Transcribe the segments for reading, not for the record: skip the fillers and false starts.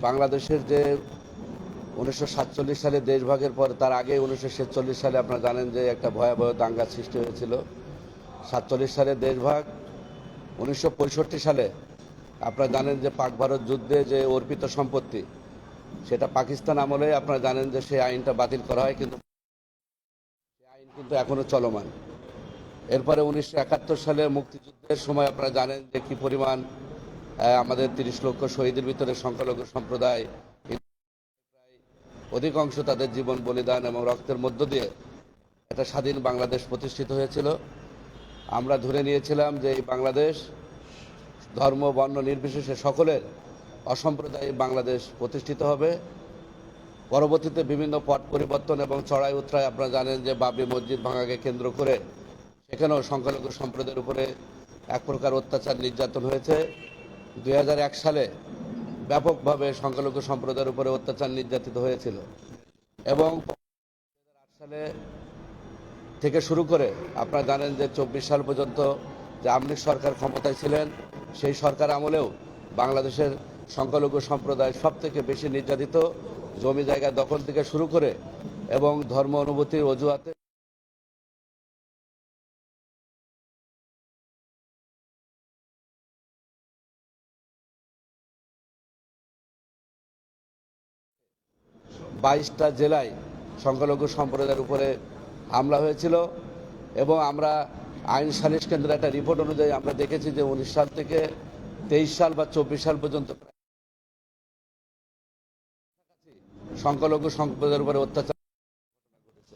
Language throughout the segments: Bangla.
বাংলাদেশের যে 1947 সালে দেশভাগের পর, তার আগে 1947 সালে আপনারা জানেন যে একটা ভয়াবহ দাঙ্গা সৃষ্টি হয়েছিল। 47 সালে দেশভাগ, 1965 সালে আপনারা জানেন যে পাক ভারত যুদ্ধে যে অর্পিত সম্পত্তি, সেটা পাকিস্তান আমলে আপনারা জানেন যে সেই আইনটা বাতিল করা হয়, কিন্তু সেই আইন কিন্তু এখনো চলমান। এরপরে 1971 সালে মুক্তিযুদ্ধের সময় আপনারা জানেন যে কি পরিমাণ আমাদের 30 লক্ষ শহীদের ভিতরে সংখ্যালঘু সম্প্রদায় অধিকাংশ তাদের জীবন বলিদান এবং রক্তের মধ্য দিয়ে একটা স্বাধীন বাংলাদেশ প্রতিষ্ঠিত হয়েছিল। আমরা ধরে নিয়েছিলাম যে এই বাংলাদেশ ধর্ম বর্ণ নির্বিশেষে সকলের অসাম্প্রদায়িক বাংলাদেশ প্রতিষ্ঠিত হবে। পরবর্তীতে বিভিন্ন পট পরিবর্তন এবং চড়াই উতরাই আপনারা জানেন যে বাবরি মসজিদ ভাঙাকে কেন্দ্র করে সেখানেও সংখ্যালঘু সম্প্রদায়ের উপরে এক প্রকার অত্যাচার নির্যাতন হয়েছে। 2001 সালে ব্যাপকভাবে সংখ্যালঘু সম্প্রদায়ের উপরে অত্যাচার নির্যাতিত হয়েছিল এবং 2008 সালে থেকে শুরু করে আপনারা জানেন যে 24 সাল পর্যন্ত যে আওয়ামী লীগ সরকার ক্ষমতায় ছিলেন, সেই সরকার আমলেও বাংলাদেশের সংখ্যালঘু সম্প্রদায় সব থেকে বেশি নির্যাতিত, জমি জায়গা দখল থেকে শুরু করে এবং ধর্ম অনুভূতির অজুহাতে বাইশটা জেলায় সংখ্যালঘু সম্প্রদায়ের উপরে হামলা হয়েছিল। এবং আমরা আইন সালিশ কেন্দ্রের একটা রিপোর্ট অনুযায়ী আমরা দেখেছি যে 19 সাল থেকে 23 সাল বা 24 সাল পর্যন্ত সংখ্যালঘু সম্প্রদায়ের উপরে অত্যাচার করেছে।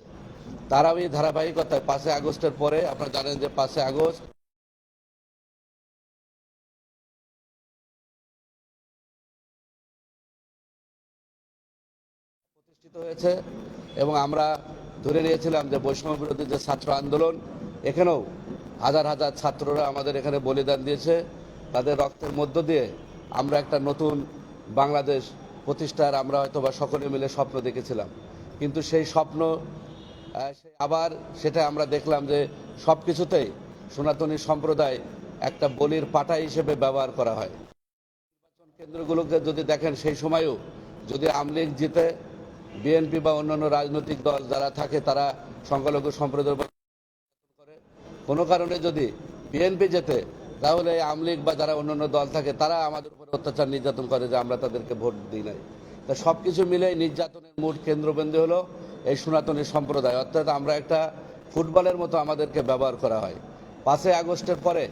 তারাও এই ধারাবাহিকতায় 5 আগস্টের পরে আপনারা জানেন যে 5 আগস্ট প্রতিষ্ঠিত হয়েছে এবং আমরা ধরে নিয়েছিলাম যে বৈষম্য বিরোধী যে ছাত্র আন্দোলন, এখানেও হাজার হাজার ছাত্ররা আমাদের এখানে বলিদান দিয়েছে। তাদের রক্তের মধ্য দিয়ে আমরা একটা নতুন বাংলাদেশ প্রতিষ্ঠার আমরা হয়তোবা সকলে মিলে স্বপ্ন দেখেছিলাম, কিন্তু সেই স্বপ্ন আবার সেটা আমরা দেখলাম যে সব কিছুতেই সনাতনী সম্প্রদায় একটা বলির পাটা হিসেবে ব্যবহার করা হয়। নির্বাচন কেন্দ্রগুলোকে যদি দেখেন, সেই সময়ও যদি আওয়ামী লীগ জিতে, বিএনপি বা অন্যান্য রাজনৈতিক দল যারা থাকে তারা সংখ্যালঘু সম্প্রদায়ের করে। কোনো কারণে যদি বিএনপি জেতে, তাহলে আওয়ামী লীগ বা যারা অন্যান্য দল থাকে তারা আমাদের উপর অত্যাচার নির্যাতন করে যে আমরা তাদেরকে ভোট দিই নাই। তা সব কিছু মিলে নির্যাতনের মূল কেন্দ্রবিন্দু হলো এই সনাতনী সম্প্রদায়, অর্থাৎ আমরা একটা ফুটবলের মতো আমাদেরকে ব্যবহার করা হয়। 5 আগস্টের পরে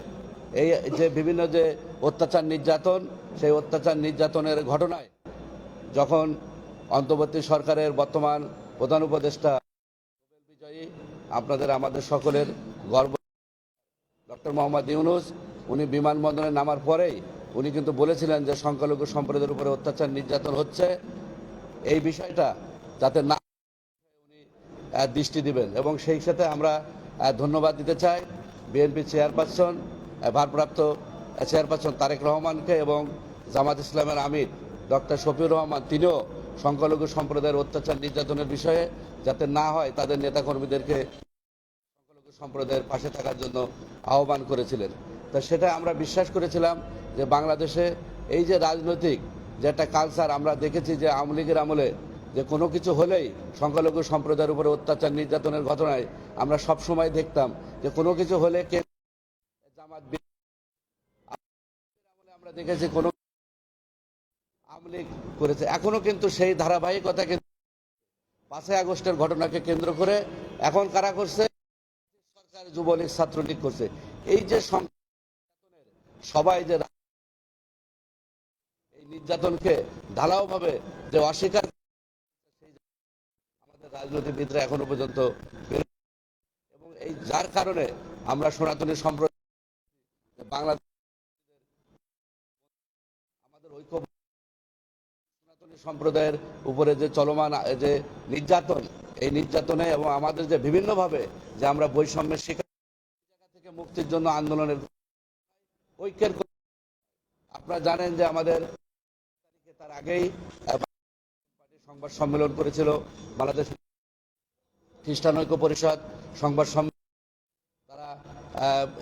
এই যে বিভিন্ন যে অত্যাচার নির্যাতন, সেই অত্যাচার নির্যাতনের ঘটনায় যখন অন্তর্বর্তী সরকারের বর্তমান প্রধান উপদেষ্টা নোবেল বিজয়ী আপনাদের আমাদের সকলের গর্ব ডক্টর মোহাম্মদ ইউনূস, উনি বিমানবন্দরে নামার পরেই উনি কিন্তু বলেছিলেন যে সংখ্যালঘু সম্প্রদায়ের উপরে অত্যাচার নির্যাতন হচ্ছে, এই বিষয়টা যাতে না উনি দৃষ্টি দিবেন। এবং সেই সাথে আমরা ধন্যবাদ দিতে চাই বিএনপি চেয়ারপারসন, ভারপ্রাপ্ত চেয়ারপারসন তারেক রহমানকে এবং জামাত ইসলামের আমির ডক্টর শফিউর রহমান, তিনিও সংখ্যালঘু সম্প্রদায়ের অত্যাচার নির্যাতনের বিষয়ে যাতে না হয় তাদের নেতাকর্মীদেরকে সংখ্যালঘু সম্প্রদায়ের পাশে থাকার জন্য আহ্বান করেছিলেন। তা সেটা আমরা বিশ্বাস করেছিলাম যে বাংলাদেশে এই যে রাজনৈতিক যে একটা কালচার আমরা দেখেছি যে আওয়ামী লীগের আমলে যে কোনো কিছু হলেই সংখ্যালঘু সম্প্রদায়ের উপরে অত্যাচার নির্যাতনের ঘটনায় আমরা সব সময় দেখতাম যে কোনো কিছু হলে জামাত আমলে আমরা দেখেছি কোনো আওয়ামী লীগ করেছে। এখনো কিন্তু সেই ধারাবাহিকতা কিন্তু 5 আগস্টের ঘটনাকে কেন্দ্র করে এখন কারা করছে, সরকার যুবলীগ ছাত্রলীগ করছে। এই যে সবাই যে এই নির্যাতনকে ঢালাওভাবে যে অস্বীকার, আমাদের রাজনীতিবিদরা এখনো পর্যন্ত, এবং এই যার কারণে আমরা সনাতনী সম্প্রদায় বাংলাদেশ আমাদের ঐক্য সনাতনী সম্প্রদায়ের উপরে যে চলমান যে নির্যাতন, এই নির্যাতনে এবং আমাদের যে বিভিন্নভাবে যে আমরা বৈষম্যের শিকার জায়গা থেকে মুক্তির জন্য আন্দোলনের ঐক্যের, আপনারা জানেন যে আমাদের তার আগেই সংবাদ সম্মেলন করেছিল বাংলাদেশ খ্রিস্টান ঐক্য পরিষদ সংবাদ সম্মেলন। তারা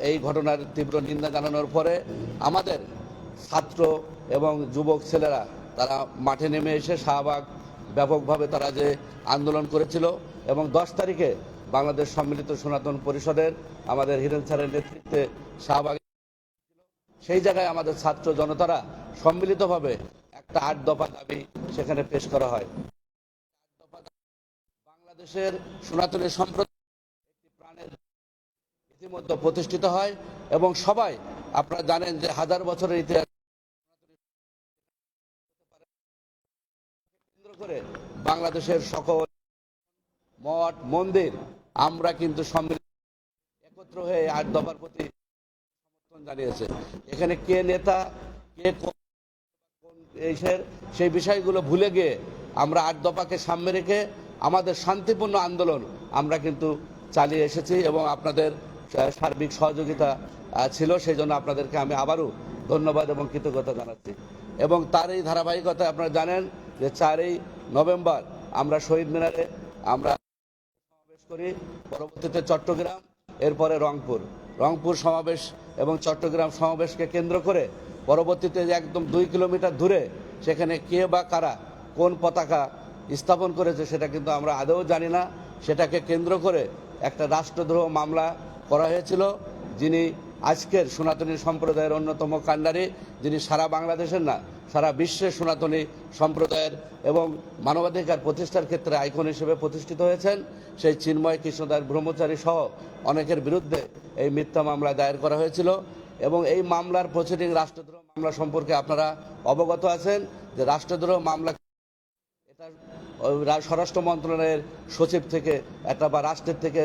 এই ঘটনার তীব্র নিন্দা জানানোর পরে আমাদের ছাত্র এবং যুবক ছেলেরা তারা মাঠে নেমে এসে শাহবাগ ব্যাপকভাবে তারা যে আন্দোলন করেছিল এবং 10 তারিখে বাংলাদেশ সম্মিলিত সনাতন পরিষদের আমাদের হিরেন স্যারের নেতৃত্বে শাহবাগ, সেই জায়গায় আমাদের ছাত্র জনতারা সম্মিলিতভাবে একটা 8 দফা দাবি সেখানে পেশ করা হয়। বাংলাদেশের সনাতনী সম্প্রদায় একটি প্রাণের ইতিমধ্যে প্রতিষ্ঠিত হয় এবং সবাই আপনারা জানেন যে হাজার বছরের ইতিহাস কেন্দ্র করে বাংলাদেশের সকল মঠ মন্দির আমরা কিন্তু সম্মিলিত একত্র হয়ে 8 দফার প্রতি সমর্থন জানিয়েছে। এখানে কে নেতা কে কোন সেই বিষয়গুলো ভুলে গিয়ে আমরা 8 দফাকে সামনে রেখে আমাদের শান্তিপূর্ণ আন্দোলন আমরা কিন্তু চালিয়ে এসেছি এবং আপনাদের সার্বিক সহযোগিতা ছিল, সেই জন্য আপনাদেরকে আমি আবারও ধন্যবাদ এবং কৃতজ্ঞতা জানাচ্ছি। এবং তার এই ধারাবাহিকতায় আপনারা জানেন যে 4ই নভেম্বর আমরা শহীদ মিনারে আমরা সমাবেশ করি, পরবর্তীতে চট্টগ্রাম, এরপরে রংপুর সমাবেশ এবং চট্টগ্রাম সমাবেশকে কেন্দ্র করে পরবর্তীতে যে একদম 2 কিলোমিটার দূরে সেখানে কে বা কারা কোন পতাকা স্থাপন করেছে সেটা কিন্তু আমরা আদৌ জানি না। সেটাকে কেন্দ্র করে একটা রাষ্ট্রদ্রোহ মামলা করা হয়েছিল, যিনি আজকের সনাতনী সম্প্রদায়ের অন্যতম কাণ্ডারি, যিনি সারা বাংলাদেশের না সারা বিশ্বের সনাতনী সম্প্রদায়ের এবং মানবাধিকার প্রতিষ্ঠার ক্ষেত্রে আইকন হিসেবে প্রতিষ্ঠিত হয়েছেন, সেই চিন্ময় কৃষ্ণদাস ব্রহ্মচারী সহ অনেকের বিরুদ্ধে এই মিথ্যা মামলা দায়ের করা হয়েছিল। এবং এই মামলার প্রসিডিং রাষ্ট্রদ্রোহ মামলা সম্পর্কে আপনারা অবগত আছেন যে রাষ্ট্রদ্রোহ মামলা এটা স্বরাষ্ট্র মন্ত্রণালয়ের সচিব থেকে একটা বা রাষ্ট্রের থেকে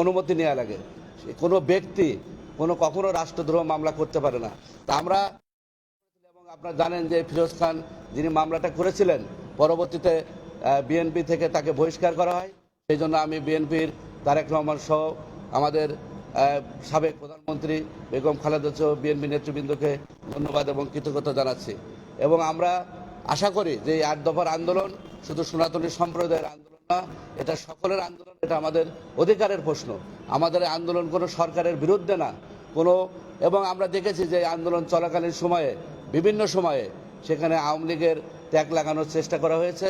অনুমতি নেওয়া লাগে। কোনো ব্যক্তি কখনো রাষ্ট্রদ্রোহ মামলা করতে পারে না। তা আমরা এবং আপনারা জানেন যে ফিরোজ খান যিনি মামলাটা করেছিলেন পরবর্তীতে বিএনপি থেকে তাকে বহিষ্কার করা হয়। সেই জন্য আমি বিএনপির তারেক রহমান সহ আমাদের সাবেক প্রধানমন্ত্রী বেগম খালেদা জিয়া বিএনপি নেতৃবৃন্দকে ধন্যবাদ এবং কৃতজ্ঞতা জানাচ্ছি। এবং আমরা আশা করি যে এই 8 দফার আন্দোলন শুধু সনাতনী সম্প্রদায়ের আন্দোলন না, এটা সকলের আন্দোলন, এটা আমাদের অধিকারের প্রশ্ন। আমাদের আন্দোলন কোনো সরকারের বিরুদ্ধে না এবং আমরা দেখেছি যে আন্দোলন চলাকালীন সময়ে বিভিন্ন সময়ে সেখানে আওয়ামী লীগের ট্যাগ লাগানোর চেষ্টা করা হয়েছে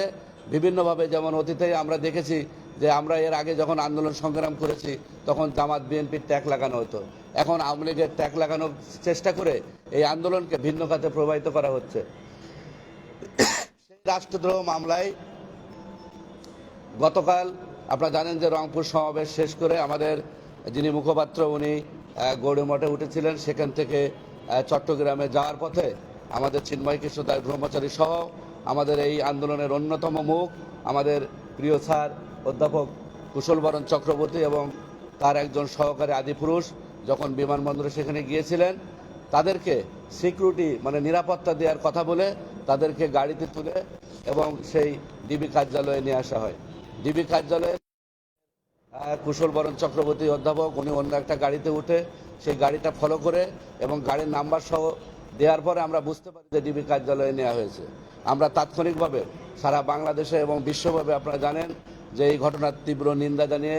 বিভিন্নভাবে। যেমন অতীতে আমরা দেখেছি যে আমরা এর আগে যখন আন্দোলন সংগ্রাম করেছি তখন জামাত বিএনপির ট্যাগ লাগানো হতো, এখন আওয়ামী লীগের ট্যাগ লাগানোর চেষ্টা করে এই আন্দোলনকে ভিন্ন খাতে প্রবাহিত করা হচ্ছে। সেই রাষ্ট্রদ্রোহ মামলায় গতকাল আপনারা জানেন যে রংপুর সমাবেশ শেষ করে আমাদের যিনি মুখপাত্র উনি গৌড়মঠে উঠেছিলেন, সেখান থেকে চট্টগ্রামে যাওয়ার পথে আমাদের চিন্ময় কৃষ্ণদাস ব্রহ্মচারী সহ আমাদের এই আন্দোলনের অন্যতম মুখ আমাদের প্রিয় স্যার অধ্যাপক কুশলবরণ চক্রবর্তী এবং তার একজন সহকারী আদিপুরুষ যখন বিমানবন্দরে সেখানে গিয়েছিলেন, তাদেরকে সিকিউরিটি মানে নিরাপত্তা দেওয়ার কথা বলে তাদেরকে গাড়িতে তুলে এবং সেই ডিবি কার্যালয়ে নিয়ে আসা হয়। ডিবি কার্যালয়ে কুশলবরণ চক্রবর্তী অধ্যাপক উনি অন্য একটা গাড়িতে উঠে সেই গাড়িটা ফলো করে এবং গাড়ির নাম্বার সহ দেওয়ার পরে আমরা বুঝতে পারি যে ডিবি কার্যালয়ে নেওয়া হয়েছে। আমরা তাৎক্ষণিকভাবে সারা বাংলাদেশে এবং বিশ্বভাবে আপনারা জানেন যে এই ঘটনার তীব্র নিন্দা জানিয়ে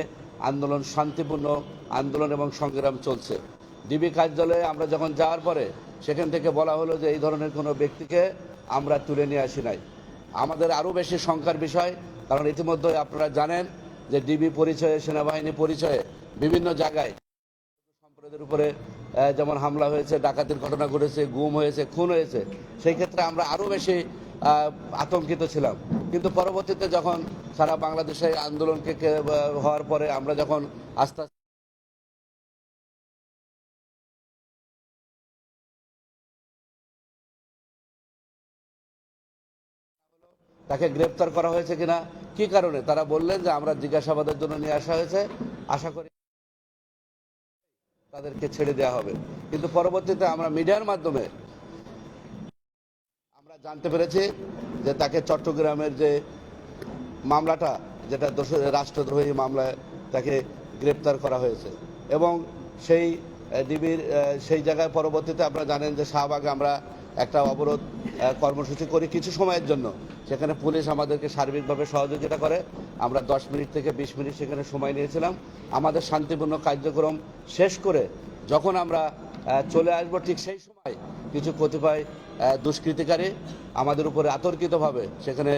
আন্দোলন শান্তিপূর্ণ আন্দোলন এবং সংগ্রাম চলছে। ডিবি কার্যালয়ে আমরা যখন যাওয়ার পরে সেখান থেকে বলা হলো যে এই ধরনের কোনো ব্যক্তিকে আমরা তুলে নিয়ে আসি নাই। আমাদের আরও বেশি শঙ্কার বিষয়, কারণ ইতিমধ্যে আপনারা জানেন যে ডিবি পরিচয়ে সেনাবাহিনী পরিচয়ে বিভিন্ন জায়গায় সম্প্রদায়ের উপরে যেমন হামলা হয়েছে, ডাকাতির ঘটনা ঘটেছে, গুম হয়েছে, খুন হয়েছে, সেই ক্ষেত্রে আমরা আরও বেশি আতঙ্কিত ছিলাম। কিন্তু পরবর্তীতে যখন সারা বাংলাদেশে আন্দোলনকে হওয়ার পরে আমরা যখন আস্তে আস্তে তাকে গ্রেপ্তার করা হয়েছে কিনা, কি কারণে, তারা বললেন যে আমরা জিজ্ঞাসাবাদের জন্য নিয়ে আসা হয়েছে, আশা করি তাদেরকে ছেড়ে দেওয়া হবে। কিন্তু পরবর্তীতে আমরা মিডিয়ার মাধ্যমে আমরা জানতে পেরেছি যে তাকে চট্টগ্রামের যে মামলাটা যেটা রাষ্ট্রদ্রোহী মামলায় তাকে গ্রেপ্তার করা হয়েছে এবং সেই ডিবির সেই জায়গায় পরবর্তীতে আপনারা জানেন যে শাহবাগে আমরা একটা অবরোধ কর্মসূচি করি কিছু সময়ের জন্য। সেখানে পুলিশ আমাদেরকে সার্বিকভাবে সহযোগিতা করে। আমরা 10 মিনিট থেকে 20 মিনিট সেখানে সময় নিয়েছিলাম। আমাদের শান্তিপূর্ণ কার্যক্রম শেষ করে যখন আমরা চলে আসবো, ঠিক সেই সময় কিছু কতিপয় দুষ্কৃতিকারী আমাদের উপরে আতর্কিতভাবে সেখানে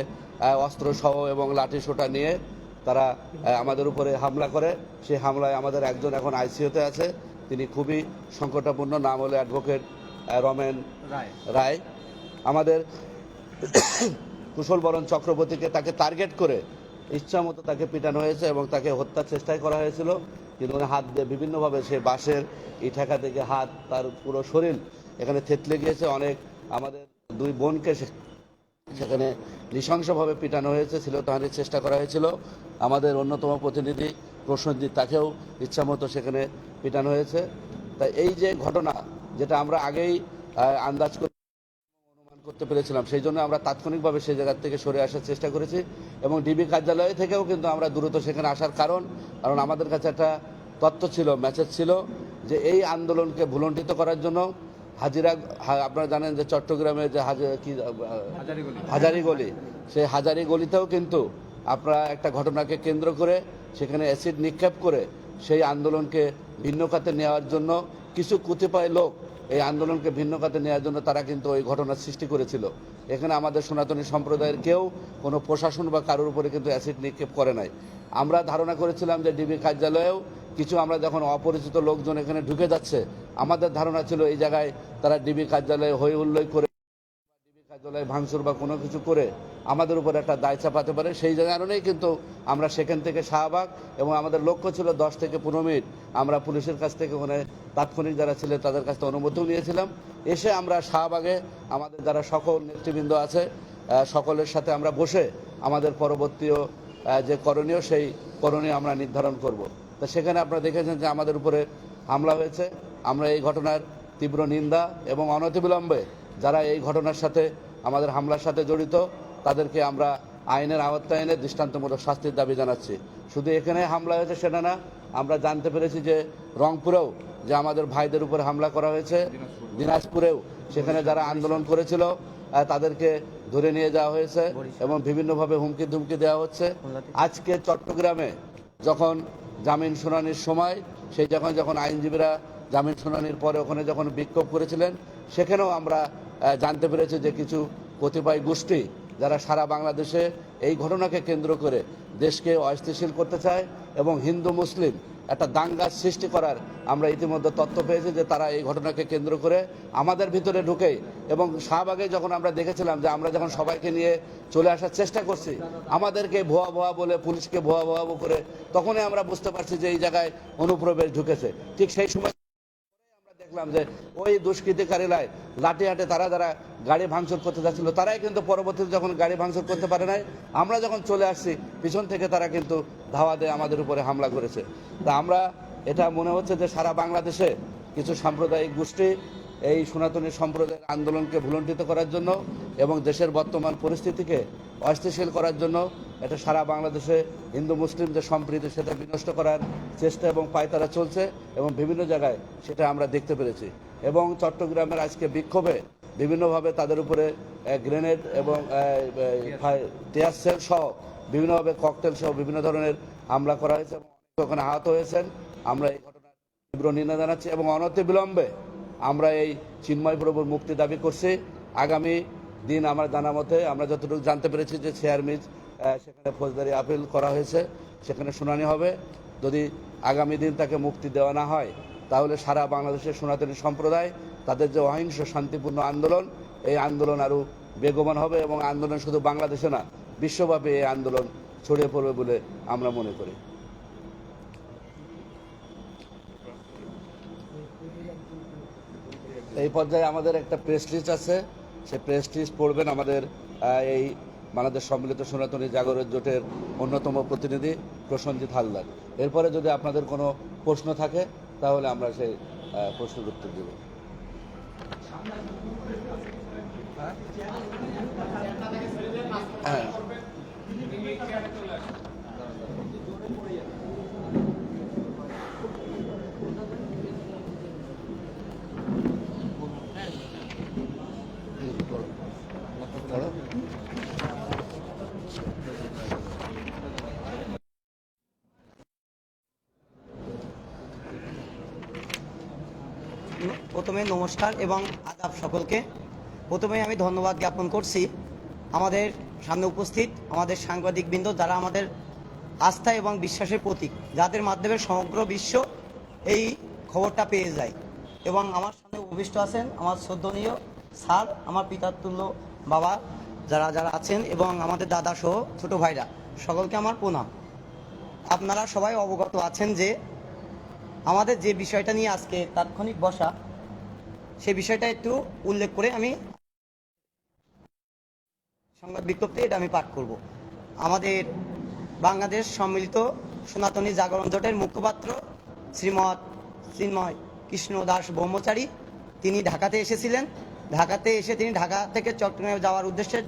অস্ত্র সহ এবং লাঠি সোঁটা নিয়ে তারা আমাদের উপরে হামলা করে। সেই হামলায় আমাদের একজন এখন আইসিইউতে আছে, তিনি খুবই সংকটাপূর্ণ, নাম হলো অ্যাডভোকেট রমেন রায়। আমাদের কুশলবরণ চক্রবর্তীকে তাকে টার্গেট করে ইচ্ছামতো তাকে পিটানো হয়েছে এবং তাকে হত্যার চেষ্টাই করা হয়েছিল, কিন্তু হাত দিয়ে বিভিন্নভাবে সে বাঁশের ইঠাকা থেকে হাত, তার পুরো শরীর এখানে থেতলে গিয়েছে। অনেক আমাদের দুই বোনকে সেখানে নৃশংসভাবে পিটানো হয়েছে, শ্লীলতাহানির চেষ্টা করা হয়েছিল। আমাদের অন্যতম প্রতিনিধি প্রসেনজিৎ, তাকেও ইচ্ছামতো সেখানে পিটানো হয়েছে। তাই এই যে ঘটনা, যেটা আমরা আগেই আন্দাজ অনুমান করতে পেরেছিলাম, সেই জন্য আমরা তাৎক্ষণিকভাবে সেই জায়গা থেকে সরে আসার চেষ্টা করেছি এবং ডিবি কার্যালয় থেকেও কিন্তু আমরা দ্রুত সেখানে আসার কারণ আমাদের কাছে একটা তথ্য ছিল, মেসেজ ছিল যে এই আন্দোলনকে ভুলণ্ঠিত করার জন্য আপনারা জানেন যে চট্টগ্রামে যে হাজারি গলি, সেই হাজারি গলিতেও কিন্তু আপনারা একটা ঘটনাকে কেন্দ্র করে সেখানে অ্যাসিড নিক্ষেপ করে সেই আন্দোলনকে ভিন্ন খাতে নেওয়ার জন্য কিছু কতিপয় লোক এই আন্দোলনকে ভিন্ন খাতে নেওয়ার জন্য তারা কিন্তু ওই ঘটনার সৃষ্টি করেছিল। এখানে আমাদের সনাতনী সম্প্রদায়ের কেউ কোনো প্রশাসন বা কারোর উপরে কিন্তু অ্যাসিড নিক্ষেপ করে নাই। আমরা ধারণা করেছিলাম যে ডিবি কার্যালয়েও কিছু, আমরা যখন অপরিচিত লোকজন এখানে ঢুকে যাচ্ছে, আমাদের ধারণা ছিল এই জায়গায় তারা ডিবি কার্যালয়ে হই হুল্লোড় করে, ডিবি কার্যালয়ে ভাঙচুর বা কোনো কিছু করে আমাদের উপর একটা দায় চাপাতে পারে। সেই কারণেই কিন্তু আমরা সেখান থেকে শাহবাগ, এবং আমাদের লক্ষ্য ছিল 10 থেকে 15 মিনিট আমরা পুলিশের কাছ থেকে ওখানে তাৎক্ষণিক যারা ছিলেন তাদের কাছ থেকে অনুমতিও নিয়েছিলাম। এসে আমরা শাহবাগে আমাদের যারা সকল নেতৃবৃন্দ আছে সকলের সাথে আমরা বসে আমাদের পরবর্তীও যে করণীয়, সেই করণীয় আমরা নির্ধারণ করব। তো সেখানে আপনারা দেখেছেন যে আমাদের উপরে হামলা হয়েছে। আমরা এই ঘটনার তীব্র নিন্দা এবং অনতিবিলম্বে যারা এই ঘটনার সাথে, আমাদের হামলার সাথে জড়িত, তাদেরকে আমরা আইনের আওতায় এনে দৃষ্টান্তমূলক শাস্তির দাবি জানাচ্ছি। শুধু এখানে হামলা হয়েছে সেটা না, আমরা জানতে পেরেছি যে রংপুরেও যে আমাদের ভাইদের উপরে হামলা করা হয়েছে, দিনাজপুরেও সেখানে যারা আন্দোলন করেছিল তাদেরকে ধরে নিয়ে যাওয়া হয়েছে এবং বিভিন্নভাবে হুমকি ধুমকি দেওয়া হচ্ছে। আজকে চট্টগ্রামে যখন জামিন শুনানির সময়, সেই যখন আইনজীবীরা জামিন শুনানির পরে ওখানে যখন বিক্ষোভ করেছিলেন, সেখানেও আমরা জানতে পেরেছি যে কিছু কতিপয় গোষ্ঠী যারা সারা বাংলাদেশে এই ঘটনাকে কেন্দ্র করে দেশকে অস্থিতিশীল করতে চায় এবং হিন্দু মুসলিম একটা দাঙ্গা সৃষ্টি করার আমরা ইতিমধ্যে তথ্য পেয়েছি যে তারা এই ঘটনাকে কেন্দ্র করে আমাদের ভিতরে ঢুকে, এবং শাহবাগে যখন আমরা দেখেছিলাম যে আমরা যখন সবাইকে নিয়ে চলে আসার চেষ্টা করছি, আমাদেরকে ভুয়া ভুয়া বলে, পুলিশকে ভুয়া ভুয়া করে, তখনই আমরা বুঝতে পারছি যে এই জায়গায় অনুপ্রবেশ ঢুকেছে। ঠিক সেই সময় দেখলাম যে ওই দুষ্কৃতিকারীরাই লাঠি হাটে তারা যারা গাড়ি ভাঙচুর করতে যাচ্ছিল, তারাই কিন্তু পরবর্তীতে যখন গাড়ি ভাঙচুর করতে পারে নাই, আমরা যখন চলে আসছি পিছন থেকে তারা কিন্তু ধাওয়া দিয়ে আমাদের উপরে হামলা করেছে। তা আমরা, এটা মনে হচ্ছে যে সারা বাংলাদেশে কিছু সাম্প্রদায়িক গোষ্ঠী এই সনাতনী সম্প্রদায়ের আন্দোলনকে ভুলণ্ঠিত করার জন্য এবং দেশের বর্তমান পরিস্থিতিকে অস্থিতিশীল করার জন্য এটা সারা বাংলাদেশে হিন্দু মুসলিম যে সম্প্রীতি সেটা বিনষ্ট করার চেষ্টা এবং পায়তারা চলছে এবং বিভিন্ন জায়গায় সেটা আমরা দেখতে পেরেছি। এবং চট্টগ্রামের আজকে বিক্ষোভে বিভিন্নভাবে তাদের উপরে গ্রেনেড এবং টিয়ার সেল সহ বিভিন্নভাবে ককটেল সহ বিভিন্ন ধরনের হামলা করা হয়েছে এবং ওখানে আহত হয়েছেন। আমরা এই ঘটনার তীব্র নিন্দা জানাচ্ছি এবং অনতিবিলম্বে আমরা এই চিন্ময় প্রভুর মুক্তি দাবি করছি। আগামী দিন আমার জানা মতে, আমরা যতটুকু জানতে পেরেছি যে চেয়ারম্যান সেখানে ফৌজদারি আপিল করা হয়েছে, সেখানে শুনানি হবে। যদি আগামী দিন তাকে মুক্তি দেওয়া না হয়, তাহলে সারা বাংলাদেশের সনাতনী সম্প্রদায় তাদের যে অহিংস শান্তিপূর্ণ আন্দোলন, এই আন্দোলন আরও বেগবান হবে এবং আন্দোলন শুধু বাংলাদেশে না, বিশ্বব্যাপী এই আন্দোলন ছড়িয়ে পড়বে বলে আমরা মনে করি। এই পর্যায়ে আমাদের একটা প্রেস লিস্ট আছে, সেই প্রেস লিস্ট পড়বেন আমাদের এই বাংলাদেশ সম্মিলিত সনাতনী জাগরণ জোটের অন্যতম প্রতিনিধি প্রসেনজিৎ হালদার। এরপরে যদি আপনাদের কোনো প্রশ্ন থাকে তাহলে আমরা সেই প্রশ্নের উত্তর দেব। হ্যাঁ, প্রথমে নমস্কার এবং আদাব সকলকে। প্রথমে আমি ধন্যবাদ জ্ঞাপন করছি আমাদের সামনে উপস্থিত আমাদের সাংবাদিকবৃন্দ, যারা আমাদের আস্থা এবং বিশ্বাসের প্রতীক, যাদের মাধ্যমে সমগ্র বিশ্ব এই খবরটা পেয়ে যায়। এবং আমার সামনে উপবিষ্ট আছেন আমার শ্রদ্ধনীয় স্যার, আমার পিতাতুল্য বাবা, যারা যারা আছেন, এবং আমাদের দাদা সহ ছোট ভাইরা, সকলকে আমার প্রণাম। আপনারা সবাই অবগত আছেন যে আমাদের যে বিষয়টা নিয়ে আজকে তাৎক্ষণিক বসা, সে বিষয়টা একটু উল্লেখ করে আমি সংবাদ বিজ্ঞপ্তি এটা আমি পাঠ করব। আমাদের বাংলাদেশ সম্মিলিত সনাতনী জাগরণ জোটের মুখপাত্র শ্রীমৎ চিন্ময় কৃষ্ণ দাস ব্রহ্মচারী, তিনি ঢাকাতে এসেছিলেন। ঢাকাতে এসে তিনি ঢাকা থেকে চট্টগ্রামে যাওয়ার উদ্দেশ্যে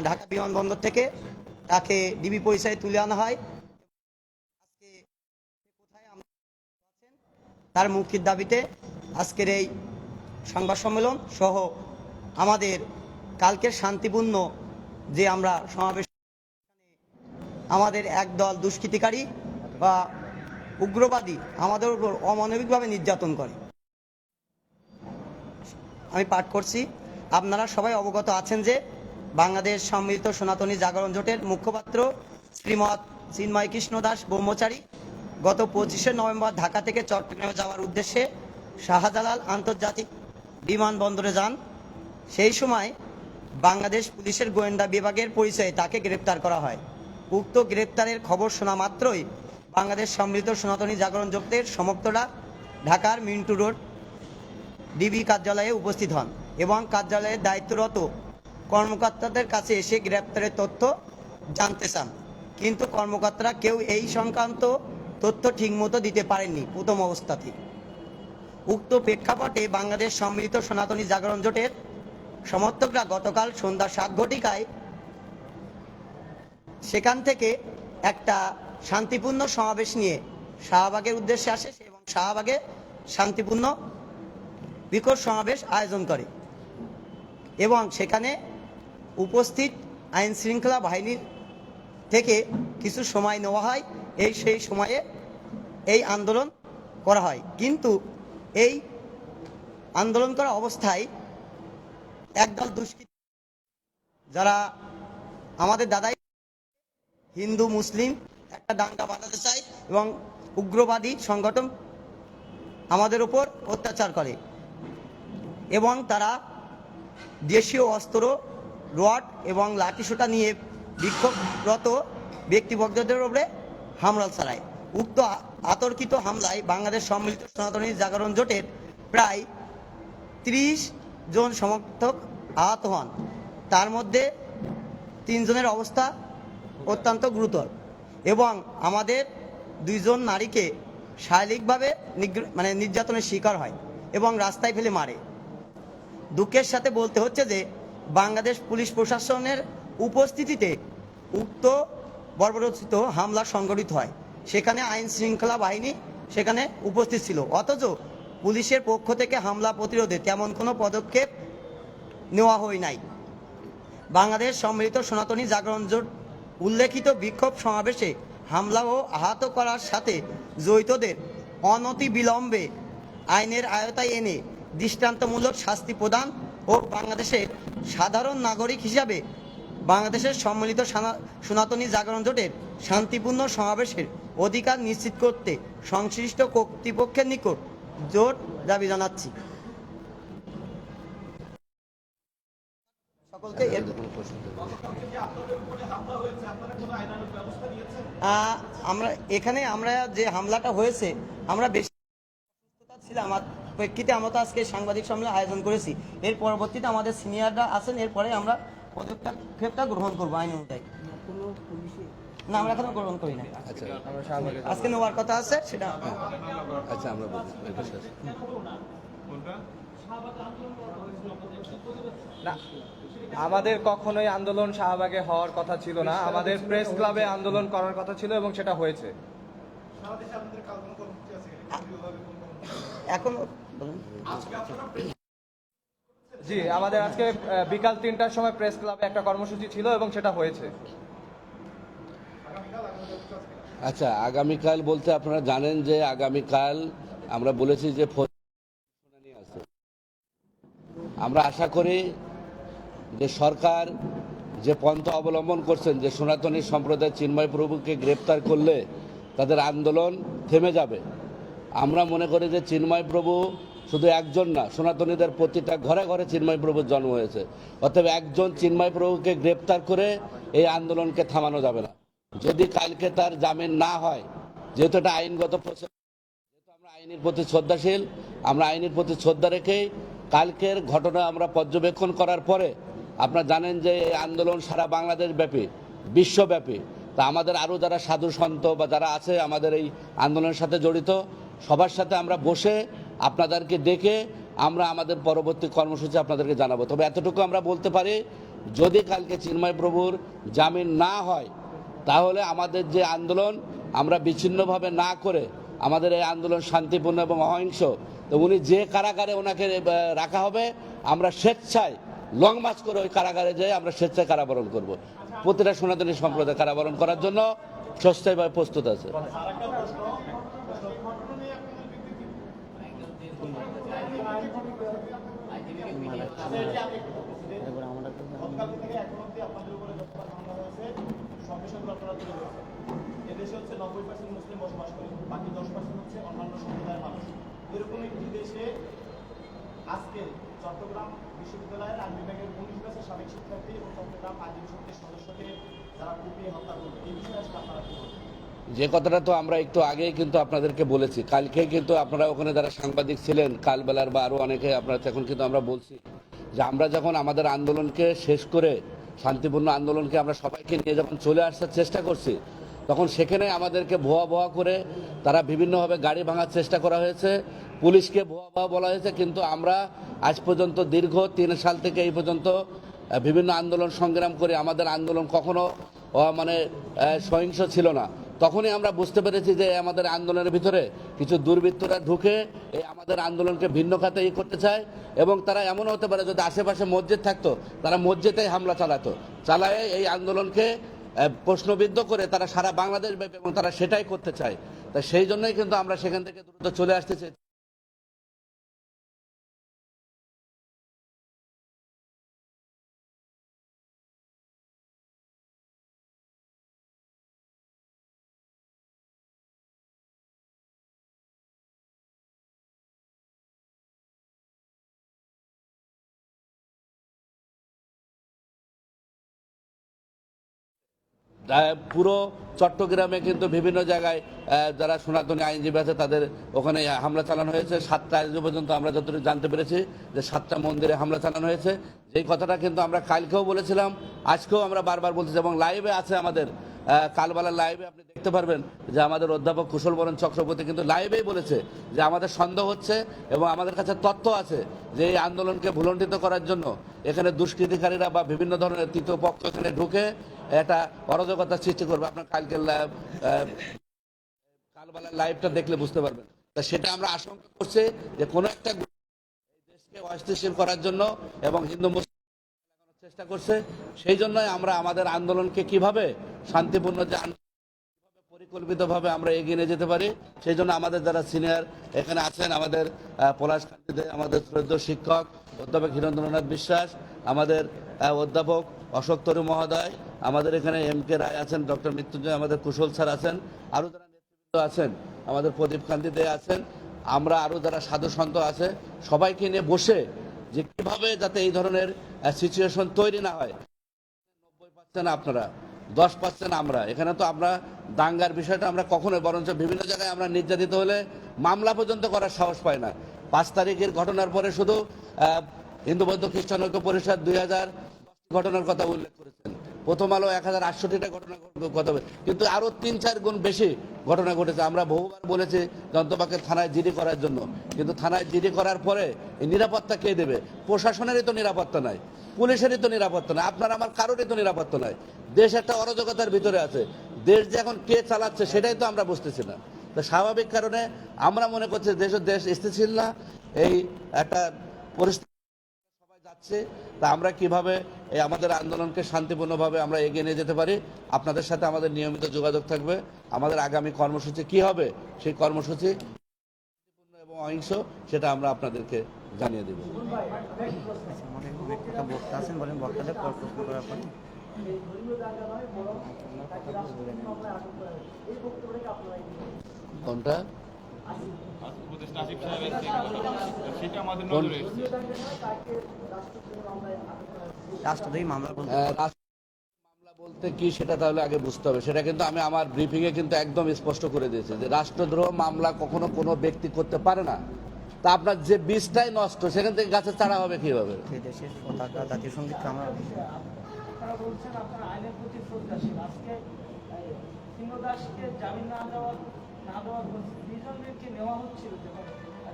ঢাকা বিমানবন্দর থেকে তাকে ডিবি পরিচয়ে তুলে আনা হয়। আজকে কোথায় আমরা আছেন তার মুক্তির দাবিতে আজকের এই সংবাদ সম্মেলন সহ আমাদের কালকের শান্তিপূর্ণ যে আমরা সমাবেশ, আমাদের একদল দুষ্কৃতিকারী বা উগ্রবাদী আমাদের উপর অমানবিকভাবে নির্যাতন করে। আমি পাঠ করছি। আপনারা সবাই অবগত আছেন যে বাংলাদেশ সম্মিলিত সনাতনী জাগরণ জোটের মুখপাত্র শ্রীমৎ চিন্ময় কৃষ্ণ দাস ব্রহ্মচারী গত 25শে নভেম্বর ঢাকা থেকে চট্টগ্রামে যাওয়ার উদ্দেশ্যে শাহজালাল আন্তর্জাতিক বিমানবন্দরে যান। সেই সময় বাংলাদেশ পুলিশের গোয়েন্দা বিভাগের পরিচয়ে তাকে গ্রেপ্তার করা হয়। উক্ত গ্রেপ্তারের খবর শোনা মাত্রই বাংলাদেশ সম্মিলিত সনাতনী জাগরণ জোটের সমর্থকরা ঢাকার মিন্টু রোড ডিবি কার্যালয়ে উপস্থিত হন এবং কার্যালয়ের দায়িত্বরত কর্মকর্তাদের কাছে এসে গ্রেপ্তারের তথ্য জানতে চান, কিন্তু কর্মকর্তারা কেউ এই সংক্রান্ত তথ্য ঠিকমতো দিতে পারেননি প্রথম অবস্থাতেই। উক্ত প্রেক্ষাপটে বাংলাদেশ সম্মিলিত সনাতনী জাগরণ জোটের সমর্থকরা গতকাল সন্ধ্যা 7 ঘটিকায় সেখান থেকে একটা শান্তিপূর্ণ সমাবেশ নিয়ে শাহবাগের উদ্দেশ্যে আসে এবং শাহবাগে শান্তিপূর্ণ বিক্ষোভ সমাবেশ আয়োজন করে এবং সেখানে উপস্থিত আইন শৃঙ্খলা বাহিনীর থেকে কিছু সময় নেওয়া হয়। সেই সময়ে এই আন্দোলন করা হয়, কিন্তু এই আন্দোলন করা অবস্থায় একদল দুষ্কৃতী, যারা আমাদের দাদাই হিন্দু মুসলিম একটা দাঙ্গা বাঁধাতে চায় এবং উগ্রবাদী সংগঠন আমাদের উপর অত্যাচার করে এবং তারা দেশীয় অস্ত্র, রড এবং লাঠিসোঁটা নিয়ে বিক্ষোভরত ব্যক্তিবর্গদের উপরে হামলা চালায়। উক্ত আতর্কিত হামলায় বাংলাদেশ সম্মিলিত সনাতনী জাগরণ জোটের প্রায় 30 জন সমর্থক আহত হন। তার মধ্যে 3 জনের অবস্থা অত্যন্ত গুরুতর এবং আমাদের 2 জন নারীকে শারীরিকভাবে নির্যাতনের শিকার হয় এবং রাস্তায় ফেলে মারে। দুঃখের সাথে বলতে হচ্ছে যে বাংলাদেশ পুলিশ প্রশাসনের উপস্থিতিতে উক্ত বর্বরোচিত হামলা সংঘটিত হয়। সেখানে আইন শৃঙ্খলা বাহিনী সেখানে উপস্থিত ছিল, অথচ পুলিশের পক্ষ থেকে হামলা প্রতিরোধে তেমন কোনো পদক্ষেপ নেওয়া হয় নাই। বাংলাদেশ সম্মিলিত সনাতনী জাগরণ জোট উল্লেখিত বিক্ষোভ সমাবেশে হামলা ও আহত করার সাথে জড়িতদের অনতি বিলম্বে আইনের আয়তায় এনে দৃষ্টান্তমূলক শাস্তি প্রদান ও বাংলাদেশের সাধারণ নাগরিক হিসাবে বাংলাদেশের সম্মিলিত সনাতনী জাগরণ জোটের শান্তিপূর্ণ সমাবেশের অধিকার নিশ্চিত করতে সংশ্লিষ্ট কর্তৃপক্ষের নিকট জোর দাবি জানাচ্ছি। সকলকে আমরা যে হামলাটা হয়েছে, আমরা বেশি ছিলাম প্রেক্ষিতে আমরা তো আজকে সাংবাদিক সম্মেলন আয়োজন করেছি। এর পরবর্তীতে আমাদের সিনিয়ররা আছেন, এরপরে আমরা পদক্ষেপটা গ্রহণ করবো আইন অনুযায়ী। না, আমরা এখনো গ্রহণ করি না। আজকে নেওয়ার কথা আছে সেটা। আচ্ছা, আমরা না, আমাদের কখনোই আন্দোলন শাহবাগে হওয়ার কথা ছিল না। আমাদের প্রেস ক্লাবে আন্দোলন করার কথা ছিল এবং সেটা হয়েছে। এখন জি, আমাদের আজকে বিকাল 3টার সময় প্রেস ক্লাবে একটা কর্মসূচি ছিল এবং সেটা হয়েছে। আচ্ছা, আগামীকাল বলতে আপনারা জানেন যে আগামীকাল আমরা বলেছি যে আমরা আশা করি যে সরকার যে পন্থা অবলম্বন করছেন, যে সনাতনী সম্প্রদায় চিন্ময় প্রভুকে গ্রেপ্তার করলে তাদের আন্দোলন থেমে যাবে। আমরা মনে করি যে চিন্ময় প্রভু শুধু একজন না, সনাতনীদের প্রতিটা ঘরে ঘরে চিন্ময় প্রভুর জন্ম হয়েছে। অতএব একজন চিন্ময় প্রভুকে গ্রেপ্তার করে এই আন্দোলনকে থামানো যাবে না। যদি কালকে তার জামিন না হয়, যেহেতু এটা আইনগত প্রসেস, যেহেতু আমরা আইনের প্রতি শ্রদ্ধাশীল, আমরা আইনের প্রতি শ্রদ্ধা রেখেই কালকের ঘটনা আমরা পর্যবেক্ষণ করার পরে, আপনারা জানেন যে এই আন্দোলন সারা বাংলাদেশ ব্যাপী, বিশ্বব্যাপী। তা আমাদের আরও যারা সাধু সন্ত বা যারা আছে আমাদের এই আন্দোলনের সাথে জড়িত, সবার সাথে আমরা বসে আপনাদেরকে ডেকে আমরা আমাদের পরবর্তী কর্মসূচি আপনাদেরকে জানাবো। তবে এতটুকু আমরা বলতে পারি, যদি কালকে চিন্ময় প্রভুর জামিন না হয়, তাহলে আমাদের যে আন্দোলন আমরা বিচ্ছিন্নভাবে না করে আমাদের এই আন্দোলন শান্তিপূর্ণ এবং অহিংস। তো উনি যে কারাগারে ওনাকে রাখা হবে, আমরা স্বেচ্ছায় লং মার্চ করে ওই কারাগারে যেয়ে আমরা স্বেচ্ছায় কারাবরণ করব। প্রতিটা সনাতনী সম্প্রদায় কারাবরণ করার জন্য স্বস্থায়ীভাবে প্রস্তুত আছে। এদেশে হচ্ছে 90% মুসলিম বসবাস করে, বাকি 10% হচ্ছে অন্যান্য সম্প্রদায়ের মানুষ। এরকম একটি দেশে আজকে চট্টগ্রাম বিশ্ববিদ্যালয়ের আইন বিভাগের 19 ব্যাচের সাবেক শিক্ষার্থী এবং চট্টগ্রাম আইনজীবী সমিতির সদস্যকে যারা কুপিয়ে হত্যা করবে, এই বিষয়ে আসলে আপনারা কি বলবেন? যে কথাটা তো আমরা একটু আগেই কিন্তু আপনাদেরকে বলেছি, কালকে কিন্তু আপনারা ওখানে যারা সাংবাদিক ছিলেন কালবেলার বা আরও অনেকে আপনারা তখন কিন্তু আমরা বলছি যে আমরা যখন আমাদের আন্দোলনকে শেষ করে শান্তিপূর্ণ আন্দোলনকে আমরা সবাইকে নিয়ে যখন চলে আসার চেষ্টা করছি, তখন সেখানে আমাদেরকে ভুয়া ভুয়া করে তারা বিভিন্নভাবে গাড়ি ভাঙার চেষ্টা করা হয়েছে, পুলিশকে ভুয়া ভুয়া বলা হয়েছে। কিন্তু আমরা আজ পর্যন্ত দীর্ঘ 3 সাল থেকে এই পর্যন্ত বিভিন্ন আন্দোলন সংগ্রাম করে আমাদের আন্দোলন কখনো মানে সহিংস ছিল না। তখনই আমরা বুঝতে পেরেছি যে আমাদের আন্দোলনের ভিতরে কিছু দুর্বৃত্তরা ঢুকে এই আমাদের আন্দোলনকে ভিন্ন খাতে করতে চায়, এবং তারা এমন হতে পারে যদি আশেপাশে মসজিদ থাকতো তারা মসজিদে হামলা চালায় এই আন্দোলনকে প্রশ্নবিদ্ধ করে তারা সারা বাংলাদেশ ব্যাপী, এবং তারা সেটাই করতে চায়। তা সেই জন্যই কিন্তু আমরা সেখান থেকে দ্রুত চলে আসতে চাই। পুরো চট্টগ্রামে কিন্তু বিভিন্ন জায়গায় যারা সনাতনী আইনজীবী আছে তাদের ওখানে হামলা চালানো হয়েছে। 7টা আজ পর্যন্ত আমরা যতটুকু জানতে পেরেছি যে 7টা মন্দিরে হামলা চালানো হয়েছে। যেই কথাটা কিন্তু আমরা কালকেও বলেছিলাম, আজকেও আমরা বারবার বলতেছি, এবং লাইভে আছে আমাদের কালবেলার লাইভে আপনি দেখতে পারবেন যে আমাদের অধ্যাপক কুশল বরণ চক্রবর্তী কিন্তু লাইভেই বলেছে যে আমাদের সন্দেহ হচ্ছে এবং আমাদের কাছে তথ্য আছে যে এই আন্দোলনকে ভুলণ্ঠিত করার জন্য এখানে দুষ্কৃতিকারীরা বা বিভিন্ন ধরনের তৃতীয় পক্ষ এখানে ঢুকে একটা অরাজকতা সৃষ্টি করবে। আপনার কালবেলার লাইভটা দেখলে বুঝতে পারবেন। তা সেটা আমরা আশঙ্কা করছি যে কোনো একটা দেশকে অস্থিতিশীল করার জন্য এবং হিন্দু মুসলিম চেষ্টা করছে। সেই জন্যই আমরা আমাদের আন্দোলনকে কিভাবে শান্তিপূর্ণ যে পরিকল্পিতভাবে আমরা এগিয়ে নিয়ে যেতে পারি, সেই জন্য আমাদের যারা সিনিয়র এখানে আছেন, আমাদের পলাশকান্তিতে আমাদের শ্রদ্ধেয় শিক্ষক অধ্যাপক হীরেন্দ্রনাথ বিশ্বাস, আমাদের অধ্যাপক অশোক তরু মহোদয়, আমাদের এখানে MK রায় আছেন, ডক্টর মৃত্যুঞ্জয়, আমাদের কুশল স্যার আছেন, আরও যারা নেতৃবৃন্দ আছেন, আমাদের প্রদীপ কান্তিতে আছেন, আমরা আরও যারা সাধু সন্ত আছে, সবাইকে নিয়ে বসে যে কিভাবে যাতে এই ধরনের সিচুয়েশন তৈরি না হয়। 90% আপনারা, 10% আমরা। এখানে তো আমরা দাঙ্গার বিষয়টা আমরা কখনোই, বরঞ্চ বিভিন্ন জায়গায় আমরা নির্যাতিত হলে মামলা পর্যন্ত করার সাহস পাই না। 5 তারিখের ঘটনার পরে শুধু হিন্দু বৌদ্ধ খ্রিস্টান ঐক্য পরিষদ 2000 ঘটনার কথা উল্লেখ করেছেন, প্রথম আলো 1068টা ঘটনা কথা, কিন্তু আরও 3-4 গুণ বেশি ঘটনা ঘটেছে। আমরা বহুবার বলেছি যন্ত্রপাকে থানায় জিডি করার জন্য, কিন্তু থানায় জিডি করার পরে এই নিরাপত্তা কে দেবে? প্রশাসনেরই তো নিরাপত্তা নাই, পুলিশেরই তো নিরাপত্তা নাই, আপনার আমার কারোরই তো নিরাপত্তা নাই। দেশ একটা অরাজকতার ভিতরে আছে। দেশ যে এখন কে চালাচ্ছে সেটাই তো আমরা বুঝতেছি না। তো স্বাভাবিক কারণে আমরা মনে করছি দেশ স্থিতিশীল না, এই একটা পরিস্থিতি যাচ্ছে। তা আমরা কিভাবে এই আমাদের আন্দোলনকে শান্তিপূর্ণভাবে আমরা এগিয়ে নিয়ে যেতে পারি, আপনাদের সাথে আমাদের নিয়মিত যোগাযোগ থাকবে। আমাদের আগামী কর্মসূচি কি হবে, সেই কর্মসূচি এবং অহিংস সেটা আমরা আপনাদেরকে জানিয়ে দেব। আমাদের একটা বক্তা আছেন, বলেন বক্তাদের পর প্রশ্ন করার পরে কোনটা উপদেষ্টা আসিফ সাহেবের যে কথা, সেটা আমাদের নজরে এসেছে। রাষ্ট্রদ্রোহী মামলা বলতে মামলা বলতে কি সেটা তাহলে আগে বুঝতে হবে। সেটা কিন্তু আমি আমার ব্রিফিংয়ে কিন্তু একদম স্পষ্ট করে দিয়েছি যে রাষ্ট্রদ্রোহ মামলা কখনো কোনো ব্যক্তি করতে পারে না। তা আপনার যে বীজটাই নষ্ট সেখান থেকে গাছের চারা হবে কিভাবে? যে দেশের পতাকা জাতীয় সঙ্গীত আমরা আপনারা বলছেন আপনার আইনের প্রতি শ্রদ্ধাশীল। আজকে সিংহদাসকে জামিন না দেওয়ার দুইজনকে নেওয়া হচ্ছিল যখন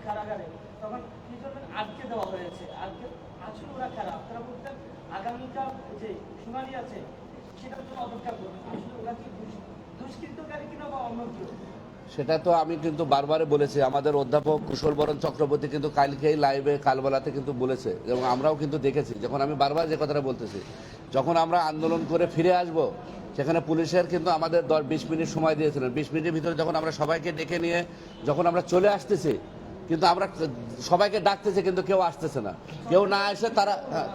কারাগারে, তখন দুইজনের আটকে দেওয়া হয়েছে। আজকে আসলে ওরা কারা? আপনারা বলতেন আগামীকাল যে শুনানি আছে সেটার জন্য অপেক্ষা করবেন। আসলে ওরা কি দুষ্কৃতকারী কিনা বা অন্য কেউ? সেটা তো আমি কিন্তু বারবারে বলেছি। আমাদের অধ্যাপক কুশল বরণ চক্রবর্তী কিন্তু কালকেই লাইভে কালবেলাতে কিন্তু বলেছে এবং আমরাও কিন্তু দেখেছি। যখন আমি বারবার যে কথাটা বলতেছি, যখন আমরা আন্দোলন করে ফিরে আসব সেখানে পুলিশের কিন্তু আমাদের 10-20 মিনিট সময় দিয়েছিলেন। 20 মিনিটের ভিতরে যখন আমরা সবাইকে ডেকে নিয়ে যখন আমরা চলে আসতেছি, কিন্তু আমরা সবাইকে ডাকতেছি কিন্তু কেউ আসতেছে না। কেউ না এসে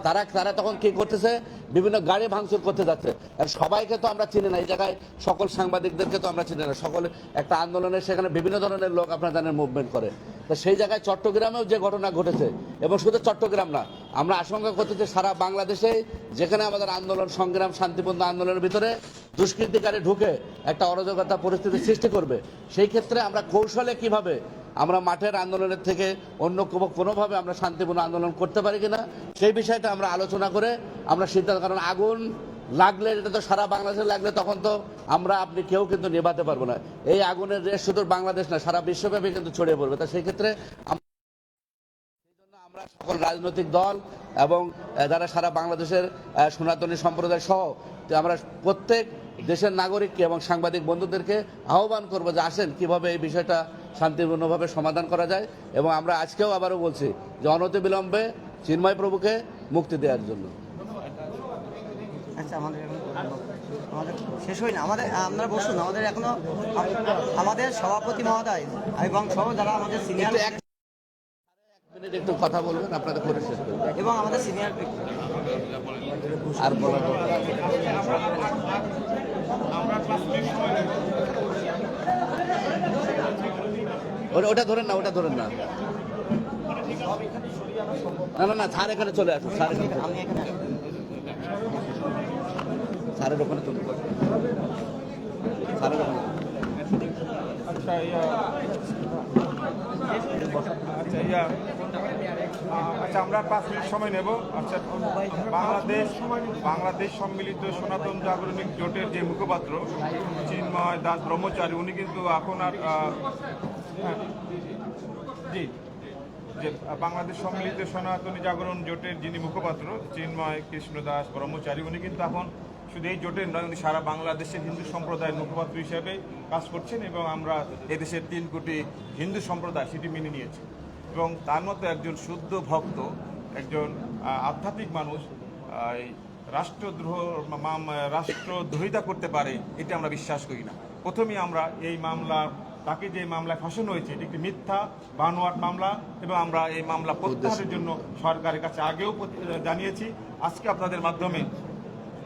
তারা তখন কি করতেছে, বিভিন্ন গাড়ি ভাঙচুর করতে যাচ্ছে। আর সবাইকে তো আমরা চিনি না, এই জায়গায় সকল সাংবাদিকদেরকে তো আমরা চিনি না। সকলে একটা আন্দোলনের সেখানে বিভিন্ন ধরনের লোক আপনারা জানেন মুভমেন্ট করে। তো সেই জায়গায় চট্টগ্রামেও যে ঘটনা ঘটেছে, এবং শুধু চট্টগ্রাম না, আমরা আশঙ্কা করতেছি সারা বাংলাদেশে যেখানে আমাদের আন্দোলন সংগ্রাম শান্তিপূর্ণ আন্দোলনের ভিতরে দুষ্কৃতিকারী ঢুকে একটা অরাজকতা পরিস্থিতি সৃষ্টি করবে, সেই ক্ষেত্রে আমরা কৌশলে কিভাবে আমরা মাঠের আন্দোলনের থেকে অন্য কোনোভাবে আমরা শান্তিপূর্ণ আন্দোলন করতে পারি কিনা সেই বিষয়টা আমরা আলোচনা করে আমরা সিদ্ধান্ত। কারণ আগুন লাগলে, এটা তো সারা বাংলাদেশে লাগলে তখন তো আমরা আপনি কেউ কিন্তু নেভাতে পারবো না। এই আগুনের রেশ শুধু বাংলাদেশ না, সারা বিশ্বব্যাপী কিন্তু ছড়িয়ে পড়বে। তা সেই ক্ষেত্রে আমরা সকল রাজনৈতিক দল এবং যারা সারা বাংলাদেশের সনাতনী সম্প্রদায় সহ আমরা প্রত্যেক দেশের নাগরিককে এবং সাংবাদিক বন্ধুদেরকে আহ্বান করবো যে আসেন কিভাবে এই বিষয়টা শান্তিপূর্ণভাবে সমাধান করা যায়। এবং আমরা আজকেও আবারও বলছি যে অনতিবিলম্বে চিন্ময় প্রভুকে মুক্তি দেওয়ার জন্য। আচ্ছা, আমাদের শেষ হয় না, আপনারা বসুন। আমাদের এখনো আমাদের সভাপতি মহোদয় এবং সহ যারা আমাদের সিনিয়র মিনিট একটু কথা বলবেন, আপনাদের করে শেষ করবেন। এবং আমাদের সিনিয়র আর বলার দরকার ওটা ধরেন না, ওটা ধরেন না, না স্যার এখানে চলে আসুন। স্যার এখানে, আমি এখানে স্যারের ওখানে চলে আসুন। স্যারের ওখানে আচ্ছা, আমরা 5 মিনিট সময় নেব। আচ্ছা, বাংলাদেশ সম্মিলিত সনাতন জাগরণিক জোটের যে মুখপাত্র চিন্ময় দাস ব্রহ্মচারী, উনি কিন্তু এখন আর জি যে বাংলাদেশ সম্মিলিত সনাতনী জাগরণ জোটের যিনি মুখপাত্র চিন্ময় কৃষ্ণ দাস ব্রহ্মচারী, উনি কিন্তু এখন শুধু এই জোটের নয়, উনি সারা বাংলাদেশের হিন্দু সম্প্রদায়ের মুখপাত্র হিসেবে কাজ করছেন এবং আমরা এদেশের 3 কোটি হিন্দু সম্প্রদায় সেটি মেনে নিয়েছি। এবং তার মতো একজন শুদ্ধ ভক্ত, একজন আধ্যাত্মিক মানুষ এই রাষ্ট্রদ্রোহিতা করতে পারে, এটা আমরা বিশ্বাস করি না। প্রথমেই আমরা এই মামলা, তাকে যে মামলায় ফাঁসানো হয়েছে এটি একটি মিথ্যা বানোয়াট মামলা এবং আমরা এই মামলা প্রত্যাহারের জন্য সরকারের কাছে আগেও জানিয়েছি। আজকে আপনাদের মাধ্যমে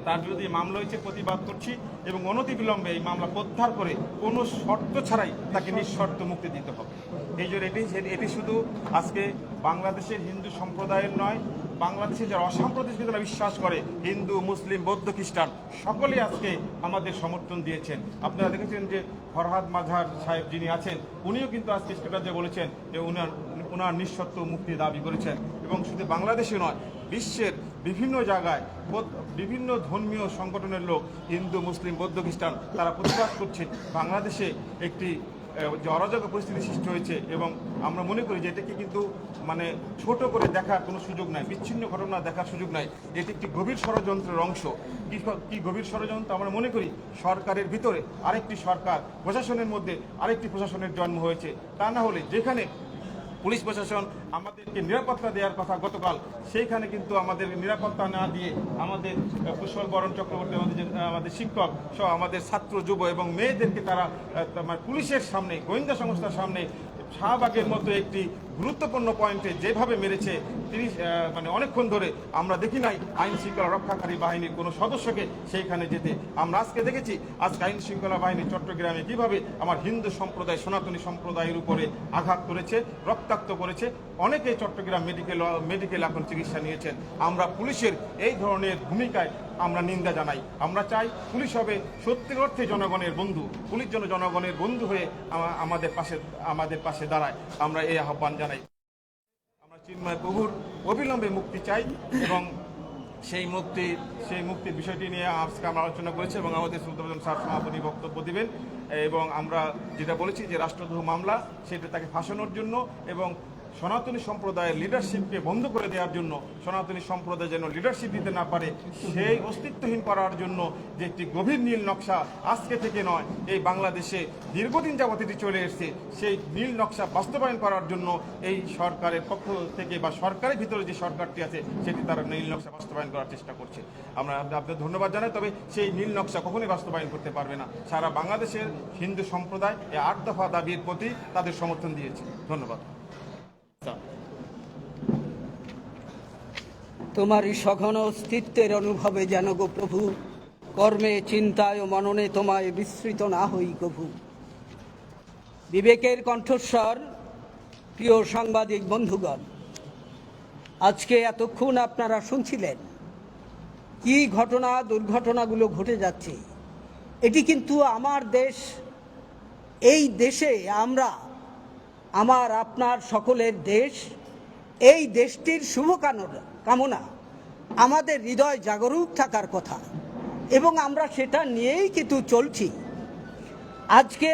তার বিরুদ্ধে মামলা হয়েছে প্রতিবাদ করছি এবং অনতিবিলম্বে এই মামলা প্রত্যাহার করে কোনো শর্ত ছাড়াই তাকে নিঃশর্ত মুক্তি দিতে হবে। এই জন্য এটি শুধু আজকে বাংলাদেশের হিন্দু সম্প্রদায়ের নয়, বাংলাদেশে যারা অসাম্প্রদায়িকতা বিশ্বাস করে হিন্দু মুসলিম বৌদ্ধ খ্রিস্টান সকলেই আজকে আমাদের সমর্থন দিয়েছেন। আপনারা দেখেছেন যে ফরহাদ মাঝহার সাহেব যিনি আছেন, উনিও কিন্তু আজকে স্টেটাসে বলেছেন যে ওনার নিঃশর্ত মুক্তি দাবি করেছেন। এবং শুধু বাংলাদেশে নয়, বিশ্বের বিভিন্ন জায়গায় বিভিন্ন ধর্মীয় সংগঠনের লোক, হিন্দু মুসলিম বৌদ্ধ খ্রিস্টান, তারা প্রতিবাদ করছে বাংলাদেশে একটি যে অরাজক পরিস্থিতি সৃষ্টি হয়েছে। এবং আমরা মনে করি যে এটাকে কিন্তু মানে ছোট করে দেখার কোনো সুযোগ নাই, বিচ্ছিন্ন ঘটনা দেখার সুযোগ নাই। এটি একটি গভীর ষড়যন্ত্রের অংশ। কি গভীর ষড়যন্ত্র? আমরা মনে করি সরকারের ভিতরে আরেকটি সরকার, প্রশাসনের মধ্যে আরেকটি প্রশাসনের জন্ম হয়েছে। তা না হলে যেখানে পুলিশ প্রশাসন আমাদেরকে নিরাপত্তা দেওয়ার কথা গতকাল, সেইখানে কিন্তু আমাদের নিরাপত্তা না দিয়ে আমাদের কুশল বরণ চক্রবর্তী, আমাদের শিক্ষক সহ আমাদের ছাত্র যুব এবং মেয়েদেরকে তারা পুলিশের সামনে, গোয়েন্দা সংস্থার সামনে শাহবাগের মতো একটি গুরুত্বপূর্ণ পয়েন্টে যেভাবে মেরেছে তিনি মানে অনেকক্ষণ ধরে আমরা দেখি নাই আইন শৃঙ্খলা রক্ষাকারী বাহিনীর কোনো সদস্যকে সেইখানে যেতে। আমরা আজকে দেখেছি আজকে আইন শৃঙ্খলা বাহিনী চট্টগ্রামে কিভাবে আমার হিন্দু সম্প্রদায় সনাতনী সম্প্রদায়ের উপরে আঘাত করেছে, রক্তাক্ত করেছে। অনেকে চট্টগ্রাম মেডিকেল এখন চিকিৎসা নিয়েছেন। আমরা পুলিশের এই ধরনের ভূমিকায় আমরা নিন্দা জানাই। আমরা চাই পুলিশ হবে সত্যির অর্থে জনগণের বন্ধু, পুলিশ যেন জনগণের বন্ধু হয়ে আমাদের পাশে দাঁড়ায়। আমরা এই আহ্বান জানাই। আমরা চিন্ময় প্রভুর অবিলম্বে মুক্তি চাই এবং সেই মুক্তির বিষয়টি নিয়ে আজকে আমরা আলোচনা করেছি এবং আমাদের সুলতান স্যার সমাপনী বক্তব্য দিবেন। এবং আমরা যেটা বলেছি যে রাষ্ট্রদ্রোহ মামলা সেটা তাকে ফাঁসানোর জন্য এবং সনাতনী সম্প্রদায়ের লিডারশিপকে বন্ধ করে দেওয়ার জন্য, সনাতনী সম্প্রদায় যেন লিডারশিপ দিতে না পারে সেই অস্তিত্বহীন করার জন্য যে একটি গভীর নীল নকশা আজকে থেকে নয়, এই বাংলাদেশে দীর্ঘদিন যাবত এটি চলে এসেছে, সেই নীল নকশা বাস্তবায়ন করার জন্য এই সরকারের পক্ষ থেকে বা সরকারের ভিতরে যে সরকারটি আছে সেটি তারা নীল নকশা বাস্তবায়ন করার চেষ্টা করছে। আমরা আপনাদের ধন্যবাদ জানাই। তবে সেই নীল নকশা কখনোই বাস্তবায়ন করতে পারবে না। সারা বাংলাদেশের হিন্দু সম্প্রদায় এই 8 দফা দাবির প্রতি তাদের সমর্থন দিয়েছে। ধন্যবাদ। তোমারই সঘন অস্তিত্বের অনুভবে যেন গো প্রভু, কর্মে চিন্তায় ও মননে তোমায় বিস্মৃত না হই কভু। বিবেকের কণ্ঠস্বর, প্রিয় সাংবাদিক বন্ধুগণ, আজকে এতক্ষণ আপনারা শুনছিলেন কি ঘটনা দুর্ঘটনাগুলো ঘটে যাচ্ছে। এটি কিন্তু আমার দেশ, এই দেশে আমরা, আমার আপনার সকলের দেশ, এই দেশটির শুভ কামনা আমাদের হৃদয় জাগরুক থাকার কথা এবং আমরা সেটা নিয়েই কিন্তু চলছি। আজকে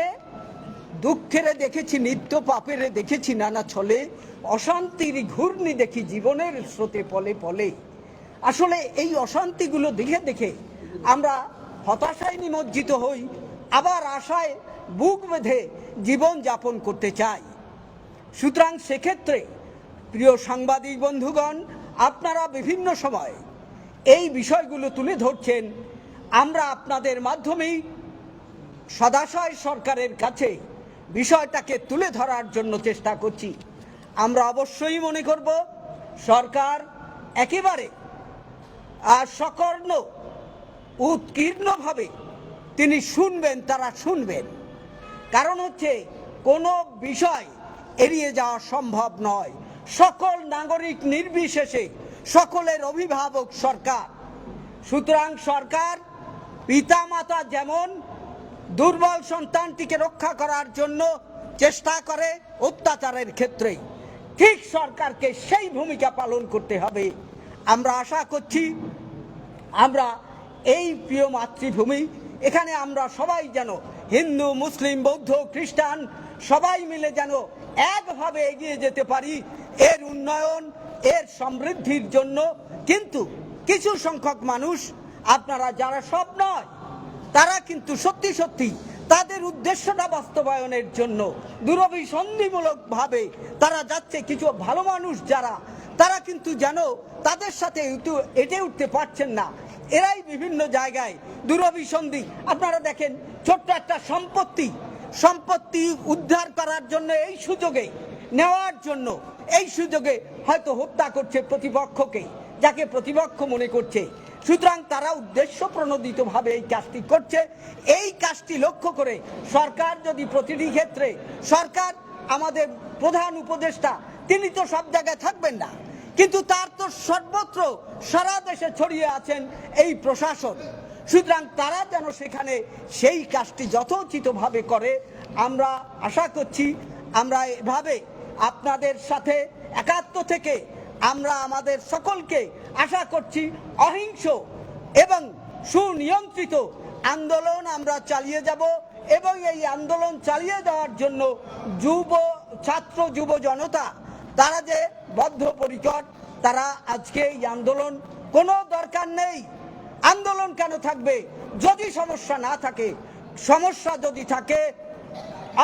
দুঃখেরে দেখেছি নিত্য, পাপেরে দেখেছি নানা ছলে, অশান্তির ঘূর্ণি দেখি জীবনের স্রোতে পলে পলে। আসলে এই অশান্তিগুলো দেখে দেখে আমরা হতাশায় নিমজ্জিত হই, আবার আশায় বুক বেঁধে জীবন যাপন করতে চাই। সুতরাং সেক্ষেত্রে প্রিয় সাংবাদিক বন্ধুগণ, আপনারা বিভিন্ন সময় এই বিষয়গুলো তুলে ধরছেন। আমরা আপনাদের মাধ্যমেই সদাশয় সরকারের কাছে বিষয়টাকে তুলে ধরার জন্য চেষ্টা করছি। আমরা অবশ্যই মনে করব সরকার একেবারে সকর্ণ উৎকীর্ণভাবে তিনি শুনবেন, তারা শুনবেন। কারণ হচ্ছে কোনো বিষয় এড়িয়ে যাওয়া সম্ভব নয়। সকল নাগরিক নির্বিশেষে সকলের অভিভাবক সরকার। সুতরাং সরকার পিতামাতা যেমন দুর্বল সন্তানটিকে রক্ষা করার জন্য চেষ্টা করে অত্যাচারের ক্ষেত্রে, ঠিক সরকারকে সেই ভূমিকা পালন করতে হবে। আমরা আশা করছি আমরা এই প্রিয় মাতৃভূমি, এখানে আমরা সবাই যেন হিন্দু, মুসলিম, বৌদ্ধ, খ্রিস্টান সবাই মিলে যেন একভাবে এগিয়ে যেতে পারি এর উন্নয়ন, এর সমৃদ্ধির জন্য। কিন্তু কিছু সংখ্যক মানুষ, আপনারা যারা সব নয়, তারা কিন্তু সত্যি সত্যি তাদের উদ্দেশ্যটা বাস্তবায়নের জন্য দুরভিসন্ধিমূলকভাবে তারা যাচ্ছে। কিছু ভালো মানুষ যারা, তারা কিন্তু যেন তাদের সাথে এটে উঠতে পারছেন না, এরাই বিভিন্ন জায়গায় দুরভিসন্ধি। আপনারা দেখেন ছোট্ট একটা সম্পত্তি উদ্ধার করার জন্য, এই সুযোগে নেওয়ার জন্য, এই সুযোগে হয়তো হত্যা করছে প্রতিপক্ষকে, যাকে প্রতিপক্ষ মনে করছে। সুতরাং তারা উদ্দেশ্য প্রণোদিতভাবে এই কাজটি করছে। এই কাজটি লক্ষ্য করে সরকার যদি প্রতিটি ক্ষেত্রে, সরকার আমাদের প্রধান উপদেষ্টা, তিনি তো সব জায়গায় থাকবেন না, কিন্তু তার তো সর্বত্র সারা দেশে ছড়িয়ে আছেন এই প্রশাসন। সুতরাং তারা যেন সেখানে সেই কাজটি যথোচিতভাবে করে। আমরা আশা করছি আমরা এভাবে আপনাদের সাথে একাত্ম থেকে আমরা আমাদের সকলকে আশা করছি অহিংস এবং সুনিয়ন্ত্রিত আন্দোলন আমরা চালিয়ে যাব। এবং এই আন্দোলন চালিয়ে যাওয়ার জন্য ছাত্র যুব জনতা তারা যে বদ্ধপরিকর, তারা আজকে এই আন্দোলন, কোনো দরকার নেই আন্দোলন কেন থাকবে যদি সমস্যা না থাকে। সমস্যা যদি থাকে,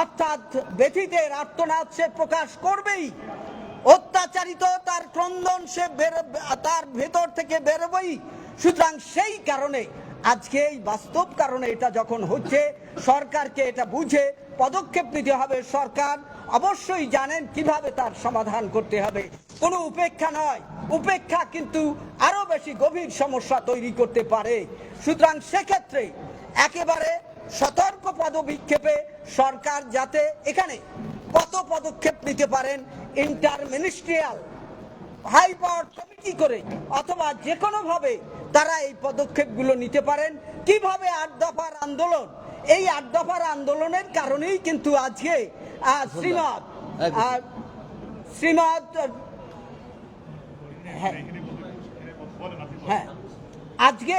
অর্থাৎ ব্যথিতের আর্তনাদ সে প্রকাশ করবেই, অত্যাচারিত তার ক্রন্দন সে তার ভেতর থেকে বেরোবেই। সুতরাং সেই কারণে আজকে এই বাস্তব কারণে এটা যখন হচ্ছে, সরকারকে এটা বুঝে পদক্ষেপ নিতে হবে। সরকার অবশ্যই জানেন কিভাবে তার সমাধান করতে হবে। কোনো উপেক্ষা নয়, উপেক্ষা কিন্তু আরো বেশি গভীর সমস্যা তৈরি করতে পারে। সুতরাং সেক্ষেত্রে একেবারে সতর্ক পদক্ষেপে সরকার যাতে এখানে কত পদক্ষেপ নিতে পারেন, inter ministerial high power committee করে অথবা যে কোনো ভাবে তারা এই পদক্ষেপগুলো নিতে পারেন। কিভাবে 8 দফার আন্দোলন, এই 8 দফার আন্দোলনের কারণেই কিন্তু আজকে শ্রীমৎ হ্যাঁ আজকে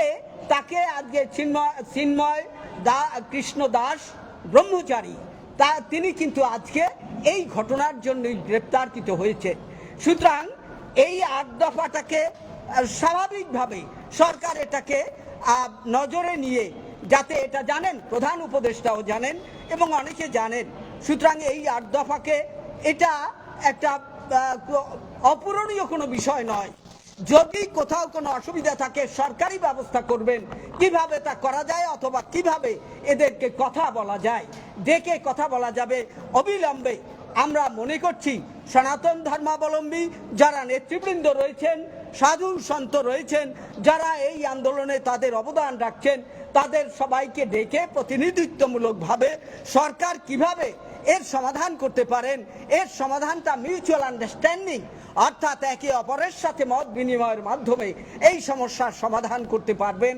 চিন্ময় কৃষ্ণ দাস ব্রহ্মচারী তিনি কিন্তু আজকে এই ঘটনার জন্য গ্রেপ্তারকৃত হয়েছে। সুতরাং এই 8 দফাটাকে স্বাভাবিকভাবে সরকার এটাকে নজরে নিয়ে, যাতে এটা জানেন প্রধান উপদেষ্টাও জানেন এবং অনেকে জানেন। সুতরাং এই 8 দফাকে এটা একটা অপূরণীয় কোনো বিষয় নয়। যদি কোথাও কোনো অসুবিধা থাকে সরকারি ব্যবস্থা করবেন কিভাবে তা করা যায়, অথবা কিভাবে এদেরকে কথা বলা যায়, ডেকে কথা বলা যাবে অবিলম্বে। আমরা মনে করছি সনাতন ধর্মাবলম্বী যারা নেতৃবৃন্দ রয়েছেন, সাধু সন্ত রয়েছেন, যারা এই আন্দোলনে তাদের অবদান রাখছেন, তাদের সবাইকে ডেকে প্রতিনিধিত্বমূলকভাবে সরকার কিভাবে এর সমাধান করতে পারেন, এর সমাধানটা মিউচুয়াল আন্ডারস্ট্যান্ডিং অর্থাৎ একে অপরের সাথে মত বিনিময়ের মাধ্যমে এই সমস্যার সমাধান করতে পারবেন।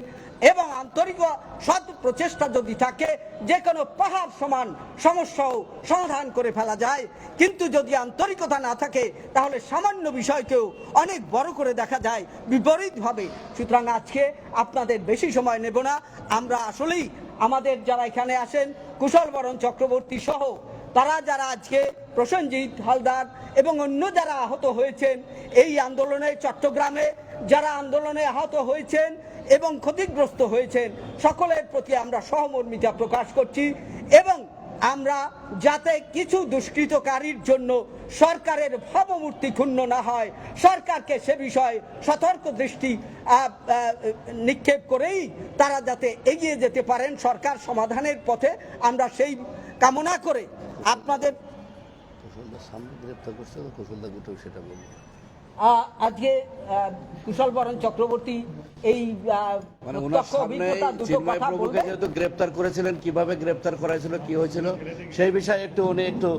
এবং আন্তরিক সৎ প্রচেষ্টা যদি থাকে যে কোনো পাহাড় সমান সমস্যাও সমাধান করে ফেলা যায়, কিন্তু যদি আন্তরিকতা না থাকে তাহলে সামান্য বিষয়কেও অনেক বড় করে দেখা যায় বিপরীতভাবে। সুতরাং আজকে আপনাদের বেশি সময় নেব না, আমরা আসলেই আমাদের যারা এখানে আসেন কুশলবরণ চক্রবর্তী সহ তারা যারা আজকে প্রসেনজিৎ হালদার এবং অন্য যারা আহত হয়েছেন এই আন্দোলনে, চট্টগ্রামে যারা আন্দোলনে আহত হয়েছেন এবং ক্ষতিগ্রস্ত হয়েছেন, সকলের প্রতি আমরা সহমর্মিতা প্রকাশ করছি। এবং আমরা যাতে কিছু দুষ্কৃতকারীর জন্য সরকারের ভাবমূর্তি ক্ষুণ্ণ না হয়, সরকারকে সে বিষয়ে সতর্ক দৃষ্টি নিক্ষেপ করেই তারা যাতে এগিয়ে যেতে পারেন সরকার সমাধানের পথে, আমরা সেই কামনা করে আপনাদের সামনে গ্রেপ্তার করছে কুশলদা গুটো সেটা বলবো। আজকে কুশলবরণ চক্রবর্তী এই মানে ওনার সামনে চিন্ময় প্রভুকে যেহেতু গ্রেপ্তার করেছিলেন, কিভাবে গ্রেপ্তার করা হয়েছিল, কি হয়েছিল সেই বিষয়ে একটু উনি একটু